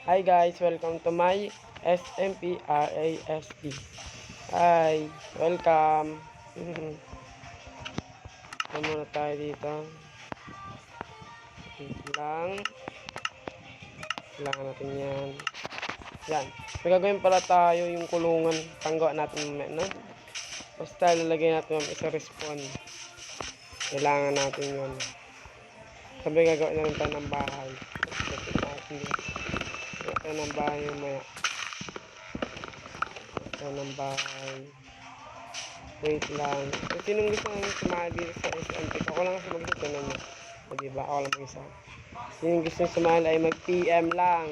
Hi guys, welcome to my SMPRASD. Hi, welcome. Ano muna tayo dito? Wait lang. Kailangan natin yan. Yan. May gagawin pala tayo yung kulungan. Panggawa natin mamaya, no? Basta lalagay natin mamaya sa respawn. Kailangan natin yun. Sabi gagawin na rin tayo ng bahay. Gagawin natin yun. Gagawin tayo ng bahay mamaya. Ng bahay. Wait lang. Kung sinong gusto nang sumali dito sa SMP, ako lang kasi mag-isa na niya. O diba? Ako lang mag-isa. Sinong gusto nang sumali ay mag-PM lang.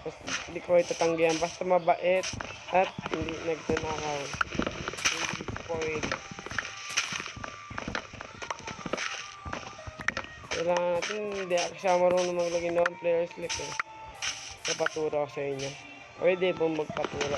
Basta hindi ko itatanggihan. Basta mabait at hindi nagnanakaw. Hindi spoil. Kailangan natin, hindi ako siya marunong maglagay ng players list eh. Kapaturo ako sa inyo. Pwede po magpaturo.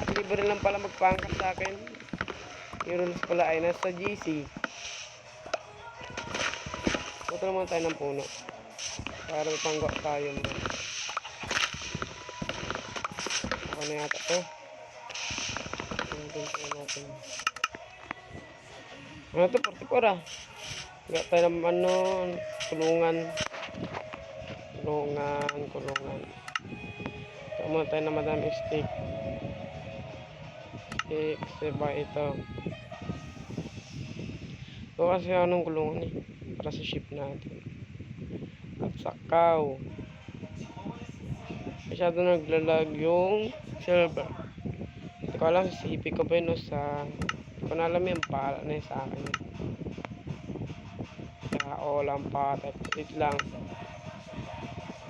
At libre lang pala magpangkat sa akin. Yung rules pala ay nasa GC. Puto naman tayo ng puno. Para may panggap tayo mo. Ako na yata to. Natin. Ano to? 44 ah. Gak tayo naman ano. Kulungan. Tama tayo na madaming stick. Diba ito? Ito kasi anong kulungan eh. Para sa ship natin. At sakaw. Masyado naglalag yung server. Hindi ko alam sa CP ko ba yun o sa... Hindi ko na alam yung pala na yun sa akin. Kaya o lang pa. Tapos lang.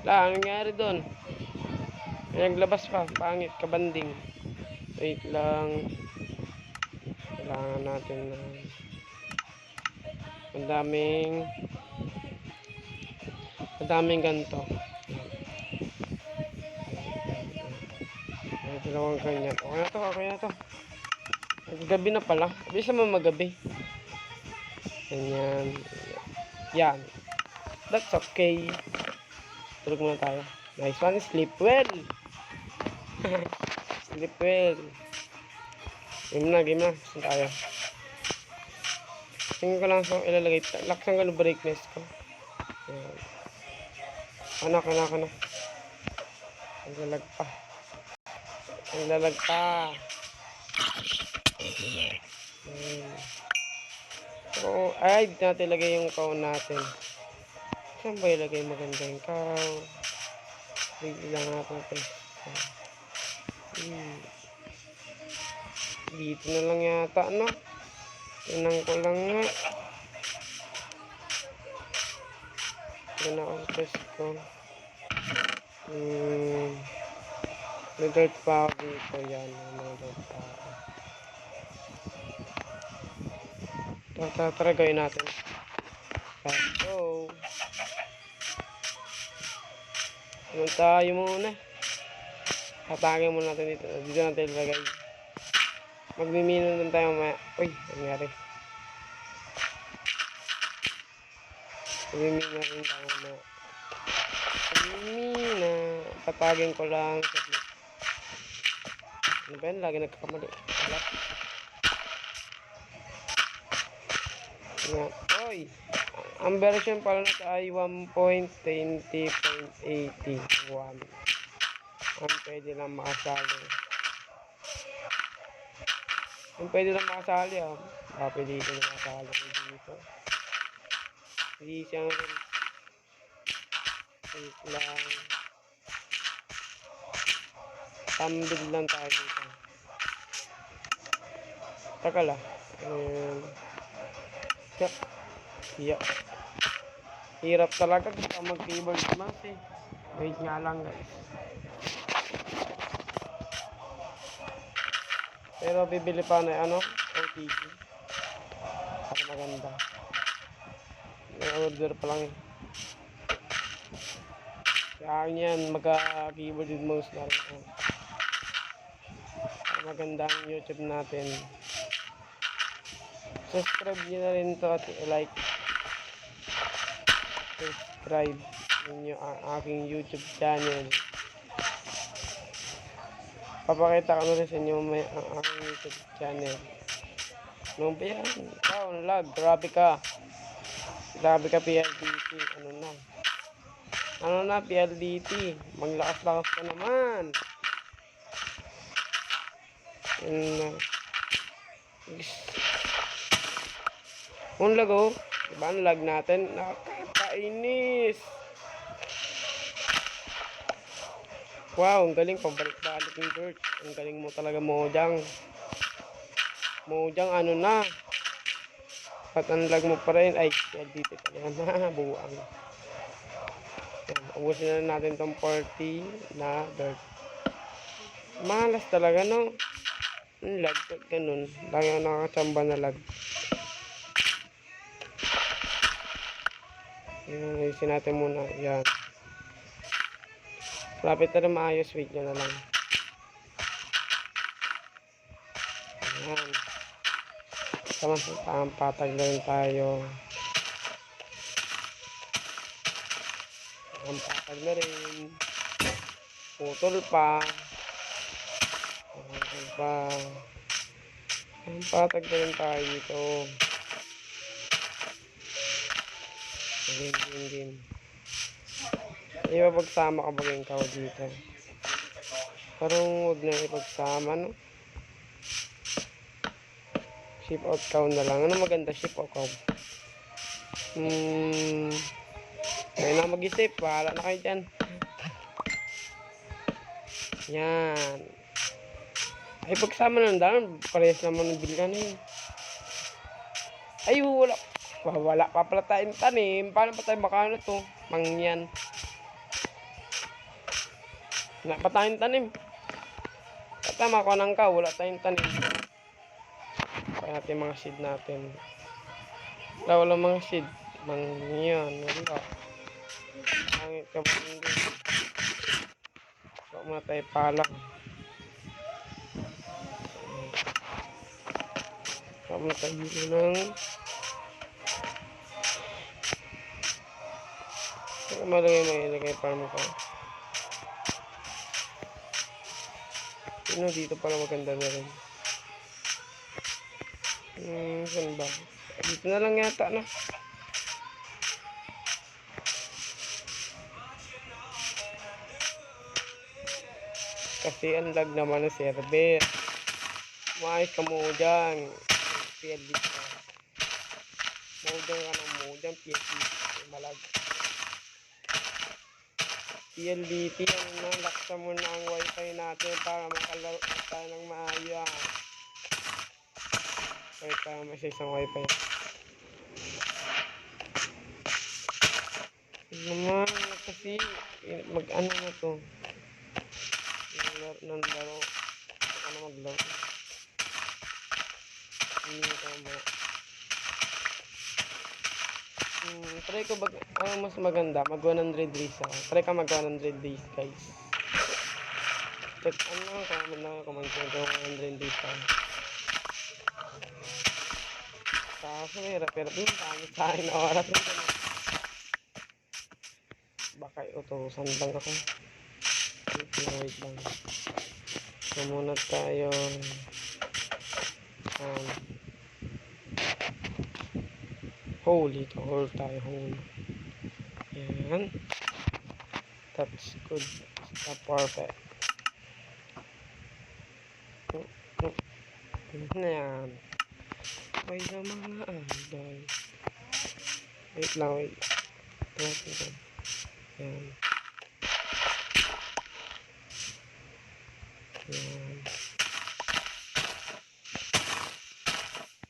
Anong nangyari doon? May naglabas pa. Pangit. Kabanding. Wait lang. Kailangan natin na... Ang daming ganito. May dalawang ganyan. Okay na to. Gabi na pala. Bisa mo magabi. Ganyan. Yan. That's okay. Tulog muna tayo. Nice one. Sleep well. Sleep well. Game na. Saan tayo? Tingin ko lang sa ilalagay. Laksan ko ng brightness ko. Yan. Anak. Ang lalag pa. So, ay, dito natin ilagay yung cow natin. Saan ba ilagay maganda yung cow? Bigyan natin. Dito na lang yata, no? Tinan ko lang nga. Tinan ako sa test ko. May dirt pa ako dito. Yan. May dirt pa ako. Tara gawin natin. So, naman tayo muna. Hatagin muna natin dito. Dito natin ilagay. Magmimino lang tayo mamaya. Uy, nangyari. Magmimino rin tayo mamaya. Magmimino. Patagin ko lang. Ano ba yan? Lagi nagkakamali. Yan. Uy! Ang version pala na ay 1.20.81. Ang pwede lang makasali. Pwede lang makasali ah. Pwede dito na makasali dito. Hindi siyang wait lang. Tambid lang tayo dito. Taka lang. Yeah. Hirap talaga kasi mag-keyboard mouse eh. Wait nga lang guys. Pero bibili pa na ano, OTG. Para maganda. May order pa lang eh. Kaya yan, magka-keyboard with mouse na rin. Para maganda ang YouTube natin. Subscribe nyo na rin to at like. Subscribe. ninyo ang aking YouTube channel. Papakita ko na rin sa inyo ang aking YouTube channel. Ano ba yan? Ikaw, lag. Grabe ka. Grabe ka, PLDT. Ano na, PLDT? Maglakas-lakas ka naman. Yun na. Ang lag, oh. Diba ang lag natin? Nakakainis. Wow, ang galing. Pabalik-balik yung George. Ang galing mo talaga, Mojang. Mojang, ano na. At ang lag mo pa rin. Ay, dito pa yan. Buwang. Ubusin na natin tong 40 na dirt. Malas talaga, no? Ang lag. Ganun. Lagi ang nakakachamba na lag. Ayusin natin muna. Yan. Lapit na rin maayos. Wait nyo na lang. Yan. Tamang patag na rin tayo. Ang patag na rin. Putol pa. Putol pa. Ang patag na rin tayo dito. Game. Ipapagsama ka ba yung kao dito? Parang huwag na ipagsama, no? Ship out cow na lang. Ano maganda? Ship out cow. Kaya na mag-isip. Bahala na kayo dyan. Yan. Ay, pagsama na lang. Parehas naman ng bilgan eh. Ay, wala. Wala pa pala tayong tanim. Paano pa tayo makano to? Mangyan. Wala pa tayong tanim. Tama ko nang ka. Wala tayong tanim. Kaya natin mga seed natin. Wala mga seed. Mangyan. Wala. Pangit ka ba hindi? Huwag muna tayo palang. Huwag muna tayo ng malagay farm ko. Dito pala maganda na rin. Saan ba? Dito na lang yata na. Kasi ang lag naman ng server. Maayos ka mo dyan. PLD ka. Modang ka ng modang PLD. Malag. PLDT, ano na, laksa mo na ang wifi natin para makalaro tayo ng maayos. Kaya tayo may isang wifi. Naman, kasi mag-ano na to. Ng laro. Ano maglaro. Hindi ko ba. Try ko ano mas maganda, mag 100 days ako. Try ka mag 100 days, guys. Check comment ko 100 days ako. Kaso hirap yung dami sa akin na oras. Baka utusan lang ako. Wait lang. So muna tayo. Holy tayo. Yan. That's good. That's perfect. Yan. May na mga andal. Wait lang. Yan.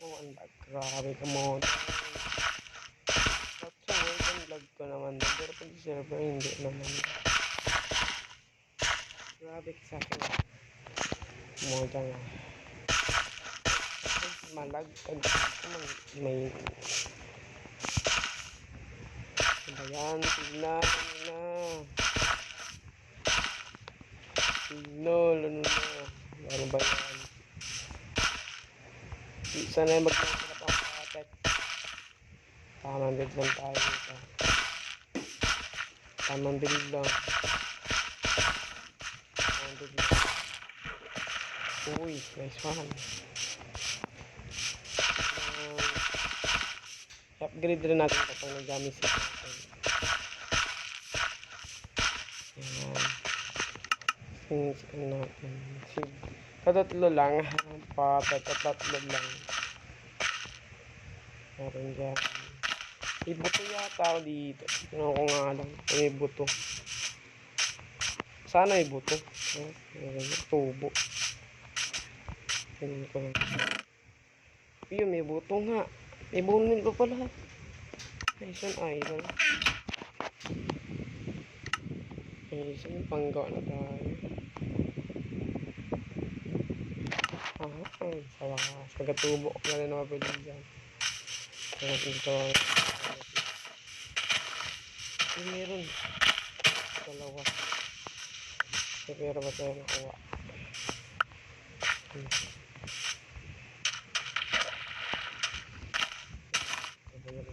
Oh, ang lag. Grabe ka mo. Ang lag ko naman. Pero pag server, hindi naman. Grabe ka sa akin. Moja nga. Malag. May ayan, tignan na. Signal, ano na. Ano ba yan? Sana yung mag-masarap ang packet. 100 lang tayo dito. Tamang bilid lang. Tamang bilid lang. Uy, nice one. I-upgrade rin natin kapag nag-gamit sa natin. Yan. Since natin. Tatatlo lang. Tatatlo lang. Meron dyan. May buto yata ako dito. Ano ko nga lang. May buto. Sana may buto. Tubo. Tingnan ko lang. Yun, may buto nga. May bonil ko pala. Nation idol. Nation panggawa na tayo. Ay, sa wakas. Pagkatubo ko na naman pwede dyan. Kaya natin ito. Ay, meron. Dalawa. Pero ba tayo nakuha?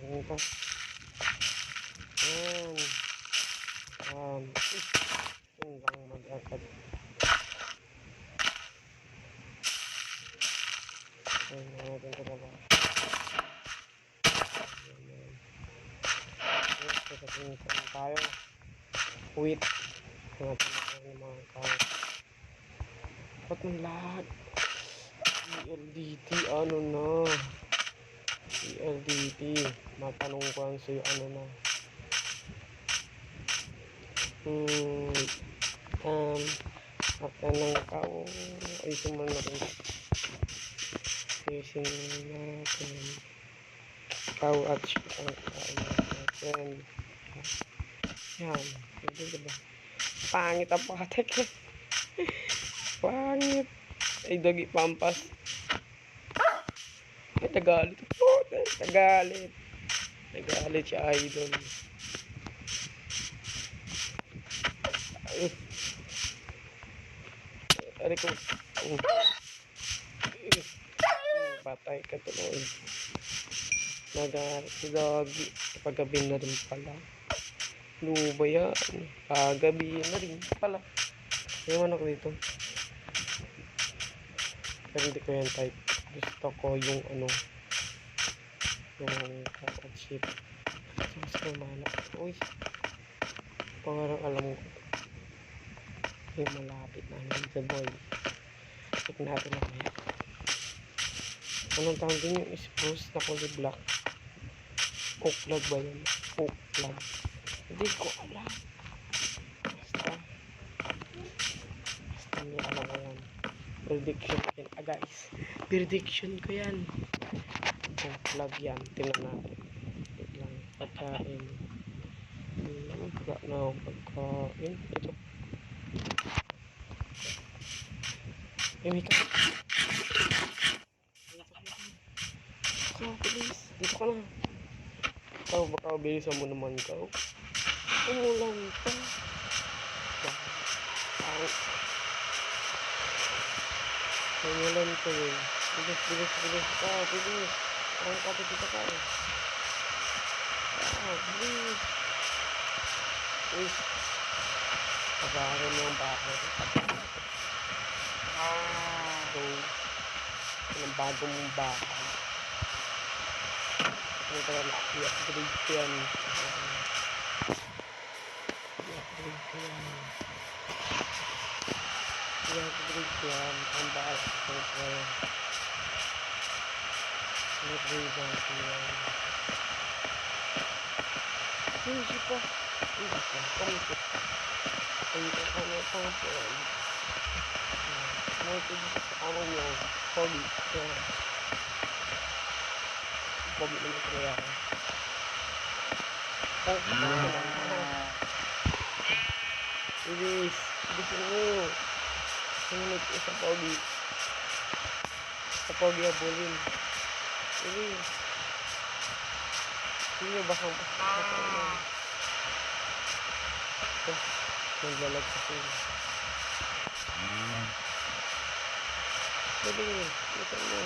Ito. Yan. Yan. Yan lang mag-akad. Yan natin ito ba? Yan. Ito tayo. Wait. Natin yung mga account. Ba't ng lag? ELDT ano na? ELDT. Matanong ko lang sa'yo ano na? At ng kao. Ayusin mo na rin. Ayusin natin. Kao at natin. Yan. Pwede diba? Pangit ang patek eh. Pangit. Ay, dagi pampas. Ay, nagalit. Oh, nagalit. Nagalit si idol. Ay. Ari ko. Patay ka tuloy. Nagalit si dagi. Paggabi na rin pala. Luba yan. Paggabi na rin pala. Ewan ako dito. Pero hindi ko yan type. Gusto ko yung ano. Yung cut-sheet. Mas kumala. Uy. Parang alam ko. Yung malapit na. Hindi boy. Check natin na kaya. Anong tawag din yung spruce na kulay black? Oak log ba yun? Oak log. Hindi ko alam. Basta may alam ko yan. Prediction ko yan. Guys. Prediction ko yan. Oak log yan. Tingnan natin. Wait lang. Pagkain. Wala na akong pagkain. Ito. May ka. Bilis. Dito ka na. Ikaw, baka bilisan mo naman ikaw. Umulan pa. Umulan pa yun. Bilis. Bilis. Parang kapit dito ka eh. Bilis. Bilis. Kabahan mo ang bakit. So, yung bago mong bakit. Ang talaga i-upgrade ko yan. I-upgrade ko yan. Ang baas ko yan. I-upgrade ko yan. Hindi pa. Pangit. Ano pang po yan. Ano nyo. Pogi. Pogi naman talaga ako. Bilis. Bilis mo. Sumunod ko sa pogi. Sa pogi abulin. Bilis. Hindi ba kang pasok? Naglalag kasi. Bilis. Ito mo.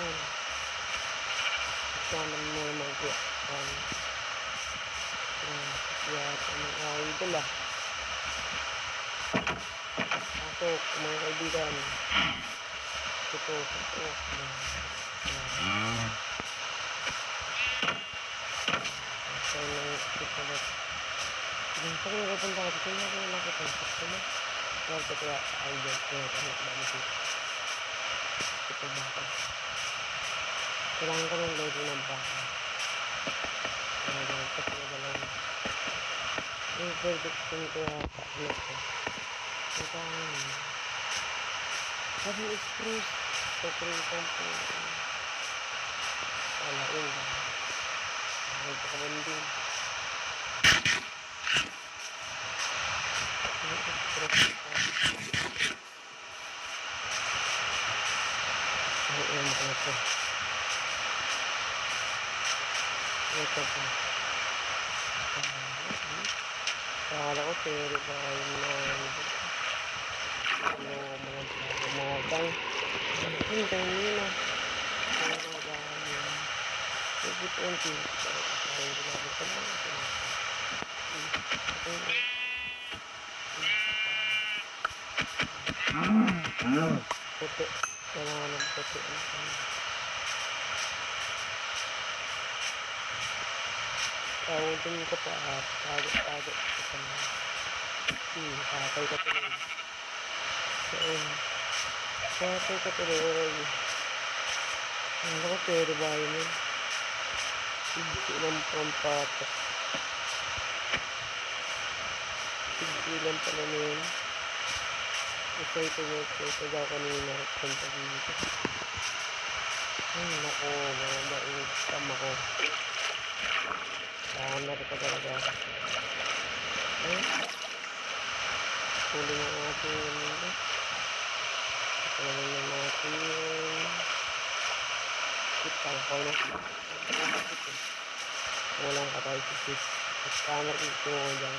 Sana mo naman ko. Yata ng idol ah. tutok, mga kaibigan. Tutok, tutok. Kaya nang isip ulit. Sa kanya kapunta ka dito, hindi ako nakita. Sakto mo. Kaya ko kaya ay dyan. Kaya ko dami dito. Ito bakit. Kailangan ko ng logo ng bakit. Kaya dyan, kasi nagalaw. Yung prediction ko yata. Ano ko. Ito ang sabi express. Ito prediction ko. Wala yun. Ito ka man din. Express ko. Ayan ko ito. Ito po. Akala ko pero ba yung mga bang hintay nila mga bahan yun ibig unti parang ginagawa ko lang puti kailangan ng puti tawag din ko pa tago patay ka tuloy patay ka tuloy ang laki pero ba yun sigsilang pampatak sigsilang pala na yun excited daw kanina punta dito ay nako mga daing scam ako sana kita talaga ay huli na natin ito naman natin kita ko na walang katay si sit at camera ito ko dyan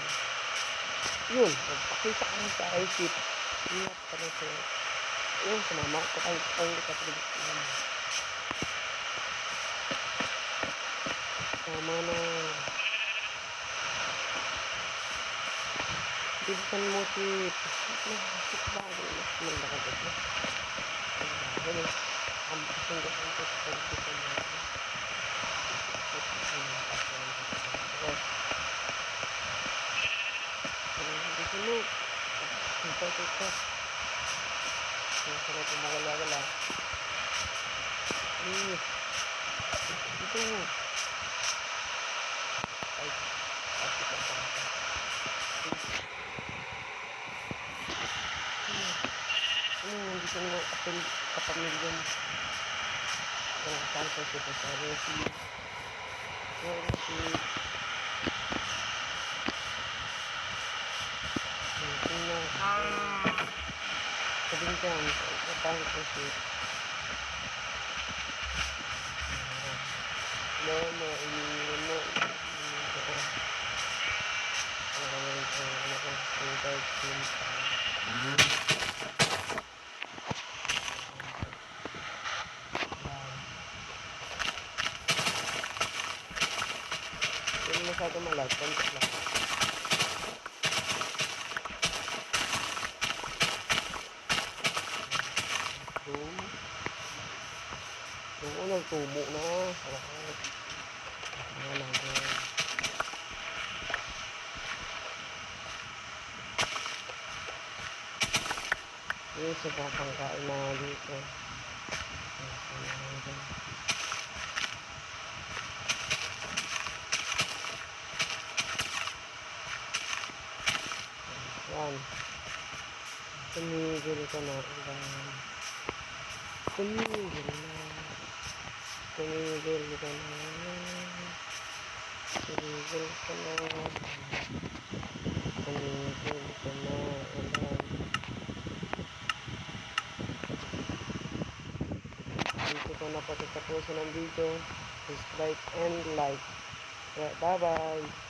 yun magpakita ko sa isip ingat ka na siya yun sumama ko ang kapatid sama na bilisan mo tip masik bago mas malakad ito bago ang pasang gawin ko sa pagbisan natin bilisan mo ito yung sarap yung magalagal ito mo ay pati ka pa hindi ko nga kapamilyan wala kasama sa ito sa resi sabihin ka kapahit ko siya mama iniwan mo hindi masyado malag kontak lang yung unang tubo na salamat yung sa pangkain na dito yan tumigil ka na tumigil ka na tumigil ka na dito ko na patatapusin ang video subscribe and like bye bye